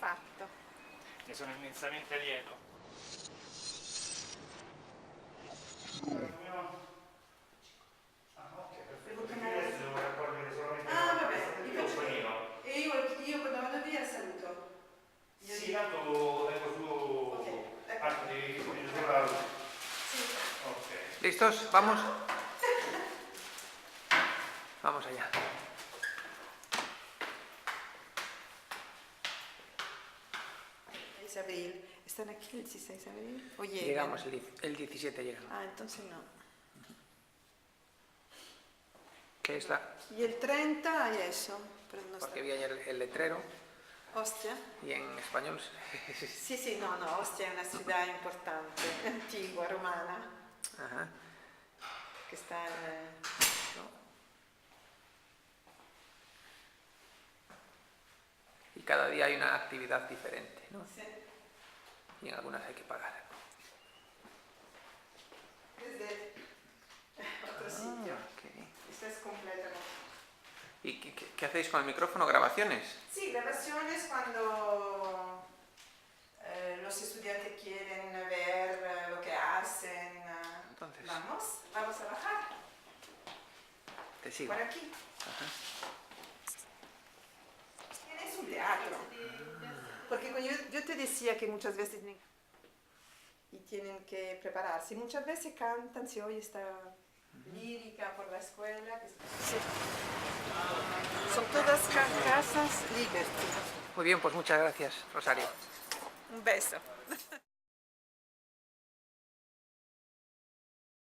fatto. Ne sono immensamente lieto. Ok, perfetto. Perché adesso devo raccogliere solamente la testa del panino. E io quando vado via saluto. Sì, tanto vengo su parte di giocare. Sì. Ok. ¿Listos? ¿Vamos? Vamos allá. Abril. ¿Están aquí el 16 de abril? ¿O llegan? Llegamos, el 17 llegamos. Ah, entonces no. ¿Qué es la...? Y el 30 hay eso. Pero no Porque está. vi ayer el letrero Ostia. y en español... Sì, sì, no, Ostia è una città importante, antigua, romana, Ajá. che sta in... Y cada día hay una actividad diferente, ¿no? Sì. Y en algunas hay que pagar. Desde otro sitio. Ok. Esto es completo. ¿Y qué hacéis con el micrófono? ¿Grabaciones? Sí, grabaciones cuando los estudiantes quieren ver lo que hacen. Entonces, Vamos a bajar. te sigo. Por aquí. Ajá. Tienes un teatro. Porque yo te decía que muchas veces tienen que prepararse. Muchas veces cantan, se oye esta lírica por la escuela. Sí. Son todas casas Liberty. Muy bien, pues muchas gracias, Rosario. Un beso.